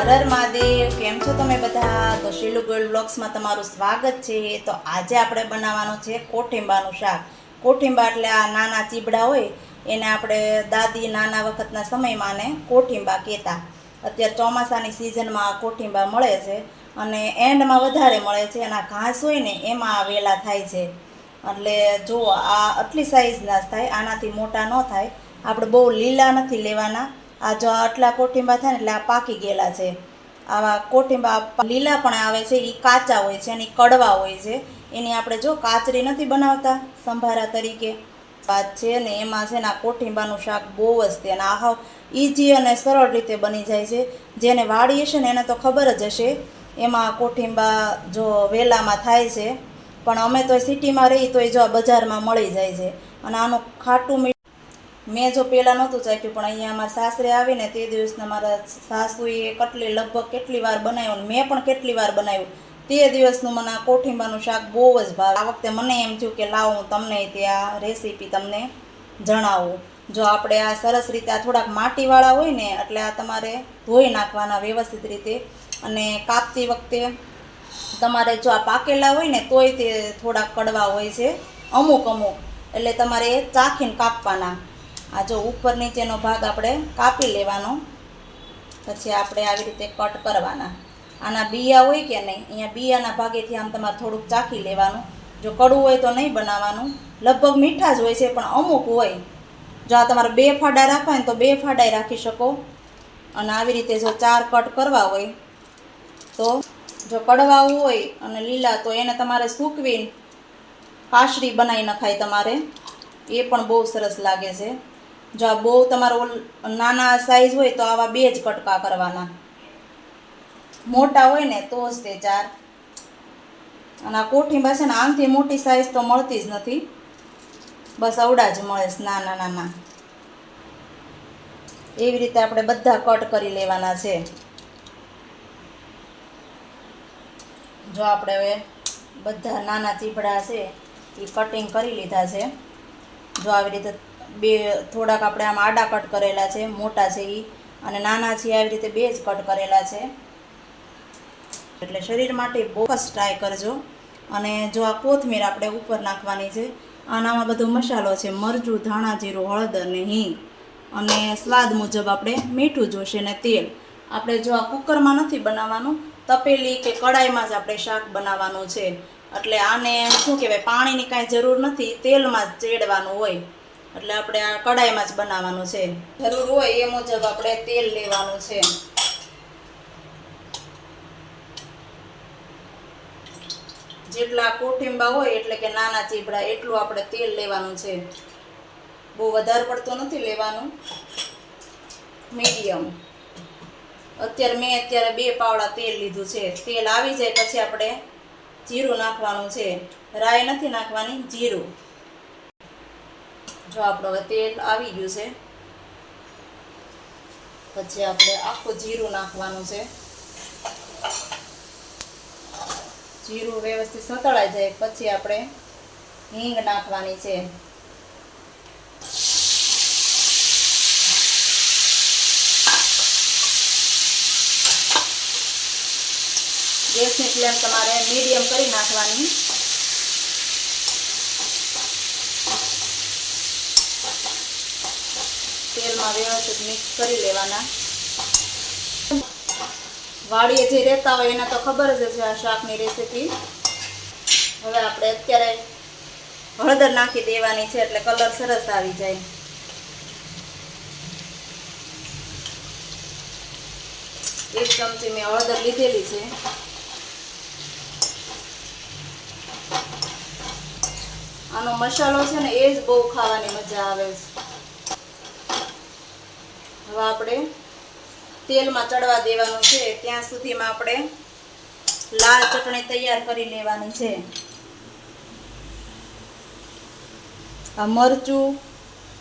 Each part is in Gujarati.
હર હર મહાદેવ। કેમ છો તમે બધા? તો શીલુ ગોલ્ડ બ્લોગ્સમાં તમારું સ્વાગત છે। તો આજે આપણે બનાવવાનું છે કોઠીંબાનું શાક। કોઠીંબા એટલે આ નાના ચીબડા હોય એને આપણે દાદી નાના વખતના સમયમાં ને કોઠીંબા કહેતા। અત્યારે ચોમાસાની સિઝનમાં આ કોઠીંબા મળે છે અને એન્ડમાં વધારે મળે છે અને આ ઘાસ હોય ને એમાં વેલા થાય છે। એટલે જો આ આટલી સાઈઝના જ થાય, આનાથી મોટા ન થાય। આપણે બહુ લીલા નથી લેવાના। આ જો આટલા કોઠીંબા થાય ને એટલે આ પાકી ગયેલા છે। આવા કોઠીંબા લીલા પણ આવે છે, એ કાચા હોય છે અને કડવા હોય છે। એની આપણે જો કાચરી નથી બનાવતા સંભારા તરીકે વાત છે ને, એમાં છે ને આ કોઠીંબાનું શાક બહુ જ છે અને આ ઇઝી અને સરળ રીતે બની જાય છે। જેને વાડી હશે ને એને તો ખબર જ હશે એમાં કોઠીંબા જો વેલામાં થાય છે, પણ અમે તો સિટીમાં રહી તો એ જો બજારમાં મળી જાય છે। અને આનું ખાટું મેં જો પહેલાં નહોતું ચાખ્યું, પણ અહીંયા અમારા સાસરે આવીને તે દિવસના મારા સાસુએ કેટલી વાર બનાવ્યું, મેં પણ કેટલી વાર બનાવ્યું। તે દિવસનું મને આ કોઠીંબાનું શાક બહુ જ ભાવે। આ વખતે મને એમ થયું કે લાવ હું તમને ત્યાં રેસીપી તમને જણાવું। જો આપણે આ સરસ રીતે આ થોડાક માટીવાળા હોય ને એટલે આ તમારે ધોઈ નાખવાના વ્યવસ્થિત રીતે, અને કાપતી વખતે તમારે જો આ પાકેલા હોય ને તોય તે થોડાક કડવા હોય છે અમુક, એટલે તમારે એ ચાખીને કાપવાના। આ જો ઉપર નીચેનો ભાગ આપણે કાપી લેવાનો, પછી આપણે આવી રીતે કટ કરવાના। આના બિયા હોય કે નહીં, અહીંયા બિયાના ભાગેથી આમ તમારે થોડુંક ચાખી લેવાનું। જો કડવું હોય તો નહીં બનાવવાનું, લગભગ મીઠા જ હોય છે પણ અમુક હોય। જો આ તમારે 2 ફાડા રાખવા હોય તો 2 ફાડાય રાખી શકો। અને આવી રીતે જો 4 કટ કરવા હોય તો જો કડવા હોય અને લીલા તો એને તમારે સૂકવીને કાશરી બનાવી નખાય તમારે, એ પણ બહુ સરસ લાગે છે। જો આ બહુ તમારો નાના સાઈઝ હોય તો આવા 2 જ કટકા કરવાના, મોટા હોય ને તો જ તે 4। અને આ કોઠીંબા છે ને આમથી મોટી સાઈઝ તો મળતી જ નથી, બસ આવડા જ મળે છે નાના નાના। એવી રીતે આપણે બધા કટ કરી લેવાના છે। જો આપણે હવે બધા નાના ચીબડા છે એ કટિંગ કરી લીધા છે। જો આવી રીતે થોડાક આપણે આમ આડા કટ કરેલા છે, મોટા છે એ, અને નાના છે આવી રીતે 2 જ કટ કરેલા છે। એટલે શરીર માટે બોકસ ટ્રાય કરજો। અને જો આ કોથમીર આપણે ઉપર નાખવાની છે। આનામાં બધો મસાલો છે, મરચું, ધાણા જીરું, હળદર ને હિંગ, અને સ્વાદ મુજબ આપણે મીઠું જોશે ને તેલ। આપણે જો આ કુકરમાં નથી બનાવવાનું, તપેલી કે કડાઈમાં જ આપણે શાક બનાવવાનું છે। એટલે આને શું કહેવાય, પાણીની કાંઈ જરૂર નથી, તેલમાં જ ચેડવાનું હોય। એટલે આપણે આ કડાઈમાં જ બનાવવાનું છે। જરૂર હોય એ મુજબ આપણે તેલ લેવાનું છે। જેટલા કોઠીંબા હોય એટલે કે નાના ચીબડા એટલું આપણે તેલ લેવાનું છે। બહુ વધારે પડતું નથી લેવાનું, મીડિયમ। મેં અત્યારે 2 પાવડા તેલ લીધું છે। તેલ આવી જાય પછી આપણે જીરું નાખવાનું છે, રાઈ નથી નાખવાની, જીરું। જો આપણું હવે તેલ આવી ગયું છે, પછી આપણે આખું જીરું નાખવાનું છે। જીરું વ્યવસ્થિત સતળાઈ જાય પછી આપણે હિંગ નાખવાની છે। ગેસની ફ્લેમ તમારે મીડિયમ કરી નાખવાની। તેલમાં વ્યવસ્થિત મિક્સ કરી લેવાના। વાડીએ જે રહેતા હોય એને તો ખબર જ છે આ શાકની રેસીપી। હવે આપણે અત્યારે હળદર નાખી દેવાની છે એટલે કલર સરસ આવી જાય। 1 ચમચી મેં હળદર લીધેલી છે। આનો મસાલો છે ને એ જ બહુ ખાવાની મજા આવે છે। હવે આપણે તેલમાં ચડવા દેવાનું છે, ત્યાં સુધીમાં આપણે લાલ ચટણી તૈયાર કરી લેવાની છે। આ મરચું,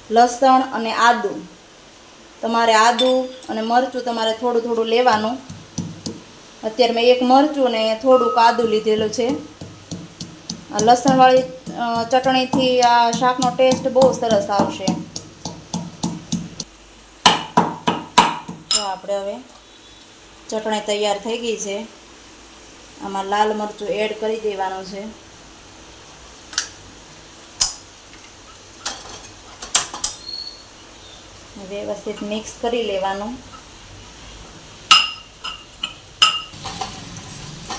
લસણ અને આદુ, તમારે આદુ અને મરચું તમારે થોડું થોડું લેવાનું। અત્યારે મેં 1 મરચું ને થોડુંક આદુ લીધેલું છે। આ લસણવાળી ચટણીથી આ શાકનો ટેસ્ટ બહુ સરસ આવશે। તો આપણે હવે ચટણી તૈયાર થઈ ગઈ છે. આમાં લાલ મરચું એડ કરી દેવાનું છે. વ્યવસ્થિત મિક્સ કરી લેવાનું.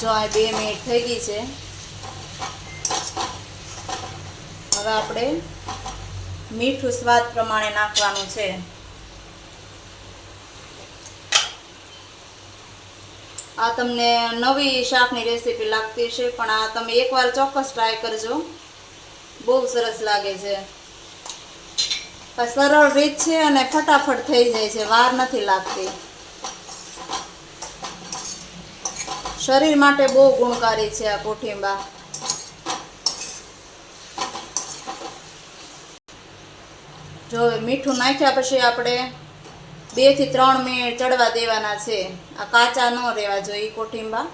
જો આ 2 મિનિટ થઈ ગઈ છે. હવે આપણે મીઠું સ્વાદ પ્રમાણે નાખવાનું છે. આ તમને નવી શાકની રેસીપી લાગતી છે, પણ આ તમે એકવાર ચોક્કસ ટ્રાય કરજો, બહુ સરસ લાગે છે. સરળ રીત છે અને ફટાફટ થઈ જાય છે, વાર નથી લાગતી. શરીર માટે બહુ ગુણકારી છે આ કોઠિંબા. જો મીઠું નાખ્યા પછી આપણે 2 થી 3 મિનિટ ચડવા દેવાના છે. આ કાચા ન રહેવા જોઈએ કોઠિંબા.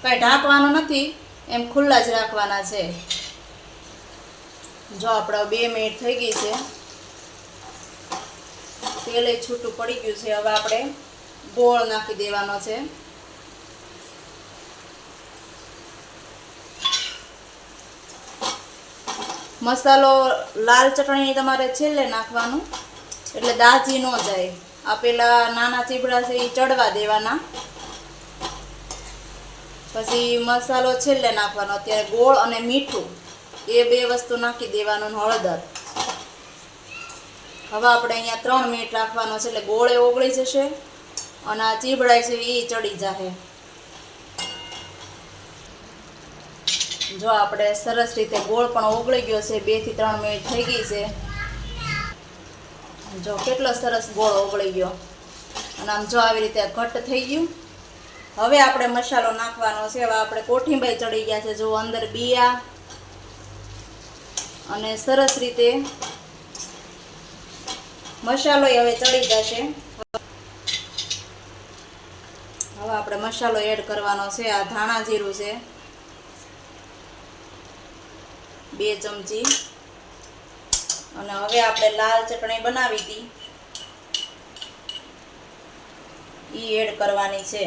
કાંઈ ઢાંકવાનું નથી, એમ ખુલ્લા જ રાખવાના છે. જો આપણે 2 મિનિટ થઈ ગઈ છે, તેલે છૂટું પડી ગયું છે. હવે આપણે ગોળ નાખી દેવાનો છે. મસાલો લાલ ચટણી તમારે છેલ્લે નાખવાનું, એટલે દાજી ન જાય. આ પેલા નાના ચીબડા છે એ ચડવા દેવાના, પછી મસાલો છેલ્લે નાખવાનો. અત્યારે ગોળ અને મીઠું એ 2 વસ્તુ નાખી દેવાનું, હળદર. હવે આપણે અહીંયા 3 મિનિટ રાખવાનો છે, એટલે ગોળે ઓગળી જશે અને આ ચીબડા છે એ ચડી જશે. જો આપણે સરસ રીતે ગોળ પણ ઓગળી ગયો છે. 2 થી 3 મિનિટ થઈ ગઈ છે. જો કેટલો સરસ ગોળ ઓગળી ગયો અને આમ જો આવી રીતે ઘટ્ટ થઈ ગયું. હવે આપણે મસાલો નાખવાનો છે. હવે આપણે કોઠિંબાઈ ચડી ગયા છે. જો અંદર બિયા અને સરસ રીતે મસાલો હવે ચડી જશે. હવે આપણે મસાલો એડ કરવાનો છે. આ ધાણા જીરું છે 2 ચમચી, અને હવે આપણે લાલ ચટણી બનાવી હતી એ એડ કરવાની છે.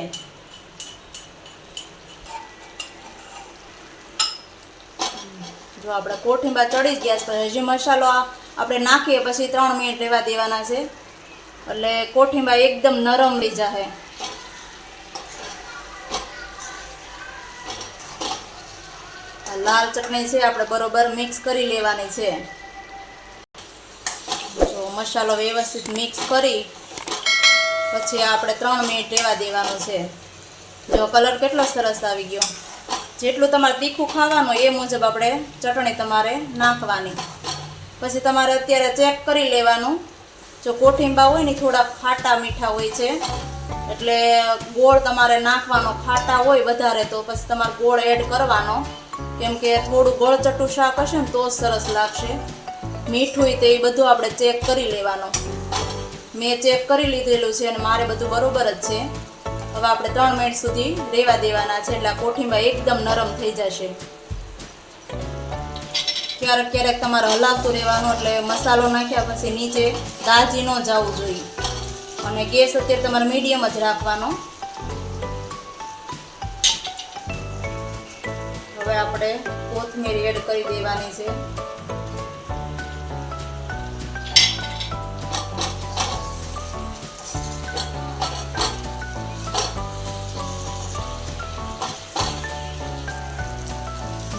જો આપણે કોઠિંબા ચડી ગયા છે, હજી મસાલો આપણે નાખીએ પછી 3 મિનિટ રહેવા દેવાના છે, એટલે કોઠિંબા એકદમ નરમ થઈ જશે. લાલ ચટણી છે આપણે બરોબર મિક્સ કરી લેવાની છે. જો મસાલો વ્યવસ્થિત મિક્સ કરી પછી આપણે 3 મિનિટ રહેવા દેવાનું છે. જો કલર કેટલો સરસ આવી ગયો. જેટલું તમારે તીખું ખાવાનું એ મુજબ આપણે ચટણી તમારે નાખવાની. પછી તમારે અત્યારે ચેક કરી લેવાનું. જો કોઠિંબા હોય ને થોડા ખાટા મીઠા હોય છે, એટલે ગોળ તમારે નાખવાનો. ખાટા હોય વધારે તો પછી તમારે ગોળ એડ કરવાનો, કેમ કે થોડું ગળચટું શાક હશે ને તો જ સરસ લાગશે. મીઠું તે એ બધું આપણે ચેક કરી લેવાનું. મેં ચેક કરી લીધેલું છે અને મારે બધું બરોબર જ છે. હવે આપણે 3 મિનિટ સુધી રહેવા દેવાના છે, એટલે કોઠિંબા એકદમ નરમ થઈ જશે. ક્યારેક ક્યારેક તમારે હલાવતું રહેવાનું, એટલે મસાલો નાખ્યા પછી નીચે દાજી ન જવું જોઈએ. અને ગેસ અત્યારે તમારે મીડિયમ જ રાખવાનો. હવે આપણે કોથમીર એડ કરી દેવાની છે.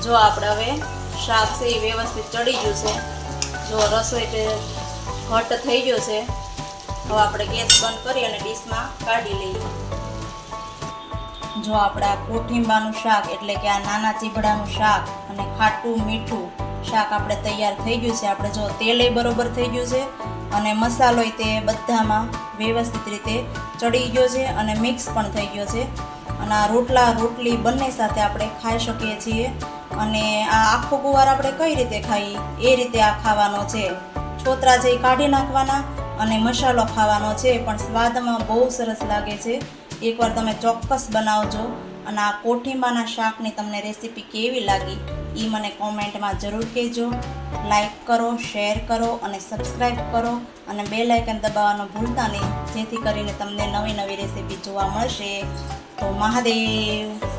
જો આપણે હવે શાક છે એ વ્યવસ્થિત ચડી ગયું છે. જો રસોઈ ઘટ્ટ થઈ ગયો છે. હવે આપણે ગેસ બંધ કરી અને ડીશમાં કાઢી લઈએ. જો આપણે આ કોઠિંબાનું શાક એટલે કે આ નાના ચીબડાનું શાક અને ખાટું મીઠું શાક આપણે તૈયાર થઈ ગયું છે. આપણે જો તેલે બરોબર થઈ ગયું છે અને મસાલોય તે બધામાં વ્યવસ્થિત રીતે ચડી ગયો છે અને મિક્સ પણ થઈ ગયો છે. અને આ રોટલી બંને સાથે આપણે ખાઈ શકીએ છીએ. અને આ આખો ગુવાર આપણે કઈ રીતે ખાઈએ એ રીતે આ ખાવાનો છે. છોતરા છે એ કાઢી નાખવાના અને મસાલો ખાવાનો છે, પણ સ્વાદમાં બહુ સરસ લાગે છે. એકવાર તમે ચોક્કસ બનાવજો. અને આ કોઠિંબાના શાકની તમને રેસીપી કેવી લાગી એ મને કોમેન્ટમાં જરૂર કહેજો. લાઈક કરો, શેર કરો અને સબસ્ક્રાઈબ કરો અને બેલ આઇકન દબાવવાનું ભૂલતા નહીં, જેથી કરીને તમને નવી નવી રેસીપી જોવા મળશે. તો મહાદેવ.